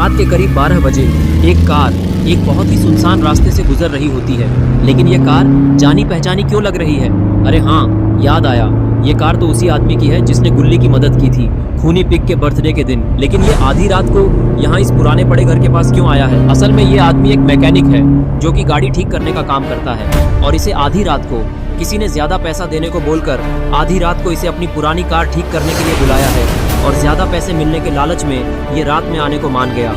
रात के करीब 12 बजे एक कार एक बहुत ही सुनसान रास्ते से गुजर रही होती है। लेकिन ये कार जानी पहचानी क्यों लग रही है? अरे हाँ, याद आया, ये कार तो उसी आदमी की है जिसने गुल्ली की मदद की थी खूनी पिग के बर्थडे के दिन। लेकिन ये आधी रात को यहाँ इस पुराने पड़े घर के पास क्यों आया है? असल में ये आदमी एक मैकेनिक है जो कि गाड़ी ठीक करने का काम करता है और इसे आधी रात को किसी ने ज्यादा पैसा देने को बोलकर आधी रात को इसे अपनी पुरानी कार ठीक करने के लिए बुलाया है और ज्यादा पैसे मिलने के लालच में ये रात में आने को मान गया।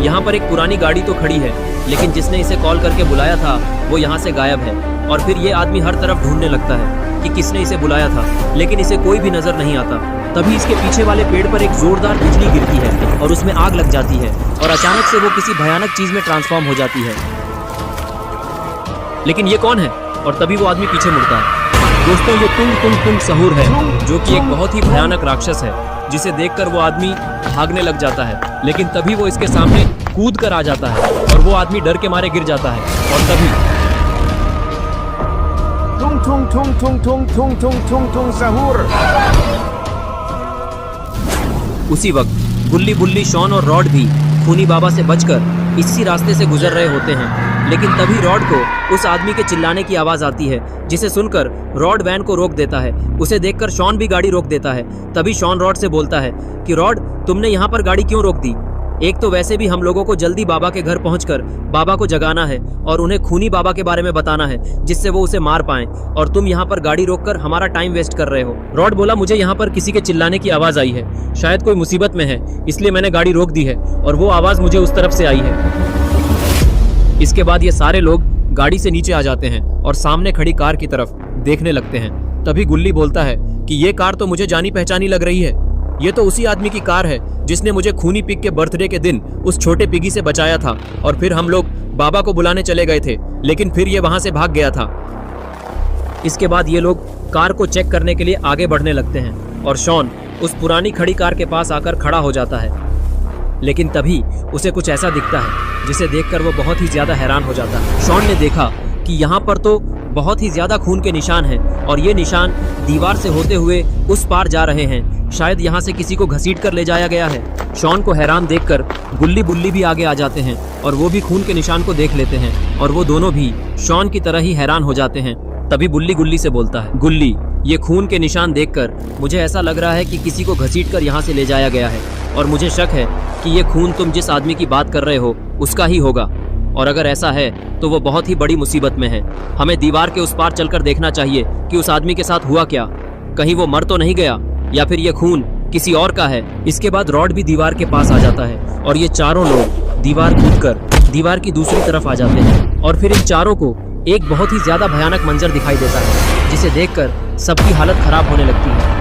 यहाँ पर एक पुरानी गाड़ी तो खड़ी है, लेकिन जिसने इसे कॉल करके बुलाया था वो यहाँ से गायब है। और फिर ये आदमी हर तरफ ढूंढने लगता है कि किसने इसे बुलाया था, लेकिन इसे कोई भी नजर नहीं आता। तभी इसके पीछे वाले पेड़ पर एक जोरदार बिजली गिरती है और उसमें आग लग जाती है और अचानक से वो किसी भयानक चीज में ट्रांसफॉर्म हो जाती है। लेकिन ये कौन है? और तभी वो आदमी पीछे मुड़ता है। दोस्तों, ये तुंग तुंग तुंग सहूर है, जो कि एक बहुत ही भयानक राक्षस है, जिसे देखकर वो आदमी भागने लग जाता है। लेकिन तभी वो इसके सामने कूद कर आ जाता है और वो आदमी डर के मारे गिर जाता है। और तभी tung tung tung tung tung tung tung tung tung सहूर। उसी वक्त गुल्ली बुल्ली, शॉन और रॉड भी खूनी बाबा से बचकर इसी रास्ते से गुजर रहे होते हैं। लेकिन तभी रॉड को उस आदमी के चिल्लाने की आवाज आती है, जिसे सुनकर रॉड वैन को रोक देता है। उसे देखकर शॉन भी गाड़ी रोक देता है। तभी शॉन रॉड से बोलता है कि रॉड, तुमने यहाँ पर गाड़ी क्यों रोक दी? एक तो वैसे भी हम लोगों को जल्दी बाबा के घर पहुंचकर बाबा को जगाना है और उन्हें खूनी बाबा के बारे में बताना है, जिससे वो उसे मार पाएं, और तुम यहाँ पर गाड़ी रोककर हमारा टाइम वेस्ट कर रहे हो। रॉड बोला, मुझे यहाँ पर किसी के चिल्लाने की आवाज आई है, शायद कोई मुसीबत में है, इसलिए मैंने गाड़ी रोक दी है और वो आवाज मुझे उस तरफ से आई है। इसके बाद ये सारे लोग गाड़ी से नीचे आ जाते हैं और सामने खड़ी कार की तरफ देखने लगते हैं। तभी गुल्ली बोलता है कि ये कार तो मुझे जानी पहचानी लग रही है, ये तो उसी आदमी की कार है जिसने मुझे खूनी पिग के बर्थडे के दिन उस छोटे पिगी से बचाया था और फिर हम लोग बाबा को बुलाने चले गए थे, लेकिन फिर ये वहां से भाग गया था। इसके बाद ये लोग कार को चेक करने के लिए आगे बढ़ने लगते हैं और शॉन उस पुरानी खड़ी कार के पास आकर खड़ा हो जाता है। लेकिन तभी उसे कुछ ऐसा दिखता है जिसे देखकर वो बहुत ही ज्यादा हैरान हो जाता है। शॉन ने देखा कि यहाँ पर तो बहुत ही ज्यादा खून के निशान हैं और ये निशान दीवार से होते हुए उस पार जा रहे हैं। शायद यहाँ से किसी को घसीट कर ले जाया गया है। शॉन को हैरान देखकर गुल्ली बुल्ली भी आगे आ जाते हैं और वो भी खून के निशान को देख लेते हैं और वो दोनों भी शॉन की तरह ही हैरान हो जाते हैं। तभी बुल्ली गुल्ली से बोलता है, गुल्ली, ये खून के निशान देखकर मुझे ऐसा लग रहा है कि किसी को घसीट कर यहाँ से ले जाया गया है और मुझे शक है कि ये खून तुम जिस आदमी की बात कर रहे हो उसका ही होगा, और अगर ऐसा है तो वो बहुत ही बड़ी मुसीबत में है। हमें दीवार के उस पार चलकर देखना चाहिए कि उस आदमी के साथ हुआ क्या, कहीं वो मर तो नहीं गया या फिर ये खून किसी और का है। इसके बाद रॉड भी दीवार के पास आ जाता है और ये चारों लोग दीवार कूदकर दीवार की दूसरी तरफ आ जाते हैं और फिर इन चारों को एक बहुत ही ज्यादा भयानक मंजर दिखाई देता है, जिसे देखकर सबकी हालत खराब होने लगती है।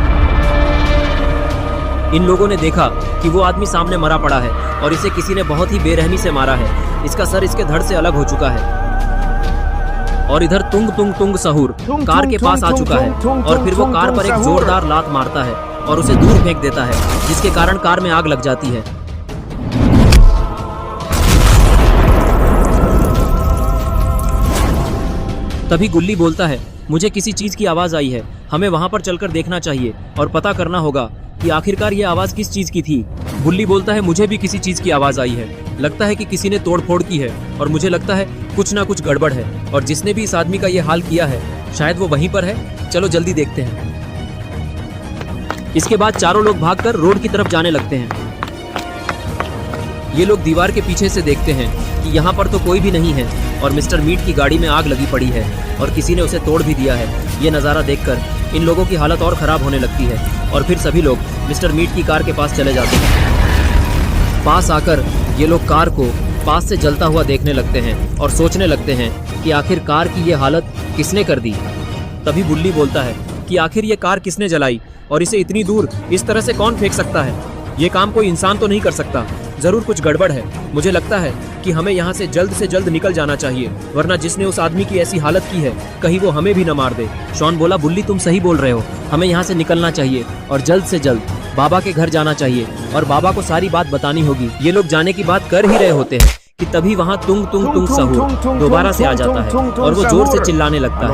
इन लोगों ने देखा कि वो आदमी सामने मरा पड़ा है और इसे किसी ने बहुत ही बेरहमी से मारा है। इसका सर इसके धड़ से अलग हो चुका है और इधर तुंग तुंग तुंग सहूर कार के पास आ चुका है और फिर वो कार पर एक जोरदार लात मारता है और उसे दूर फेंक देता है, जिसके कारण कार में आग लग जाती है। तभी गुल्ली बोलता है, मुझे किसी चीज की आवाज आई है, हमें वहां पर चलकर देखना चाहिए और पता करना होगा कि आखिरकार ये आवाज किस चीज की थी। गुल्ली बोलता है, मुझे भी किसी चीज की आवाज आई है, लगता है कि किसी ने तोड़फोड़ की है और मुझे लगता है कुछ ना कुछ गड़बड़ है और जिसने भी इस आदमी का ये हाल किया है शायद वो वहीं पर है, चलो जल्दी देखते हैं। इसके बाद चारों लोग भागकर रोड की तरफ जाने लगते हैं। ये लोग दीवार के पीछे से देखते हैं कि यहाँ पर तो कोई भी नहीं है और मिस्टर मीट की गाड़ी में आग लगी पड़ी है और किसी ने उसे तोड़ भी दिया है। ये नज़ारा देखकर इन लोगों की हालत और ख़राब होने लगती है और फिर सभी लोग मिस्टर मीट की कार के पास चले जाते हैं। पास आकर ये लोग कार को पास से जलता हुआ देखने लगते हैं और सोचने लगते हैं कि आखिर कार की ये हालत किसने कर दी। तभी बुल्ली बोलता है कि आखिर ये कार किसने जलाई और इसे इतनी दूर इस तरह से कौन फेंक सकता है? ये काम कोई इंसान तो नहीं कर सकता, जरूर कुछ गड़बड़ है। मुझे लगता है कि हमें यहाँ से जल्द निकल जाना चाहिए, वरना जिसने उस आदमी की ऐसी हालत की है कहीं वो हमें भी न मार दे। शॉन बोला, बुल्ली तुम सही बोल रहे हो, हमें यहाँ से निकलना चाहिए और जल्द से जल्द बाबा के घर जाना चाहिए और बाबा को सारी बात बतानी होगी। ये लोग जाने की बात कर ही रहे होते हैं कि तभी वहाँ तुंग तुंग तुंग सहूर दोबारा से आ जाता है और वो जोर से चिल्लाने लगता है।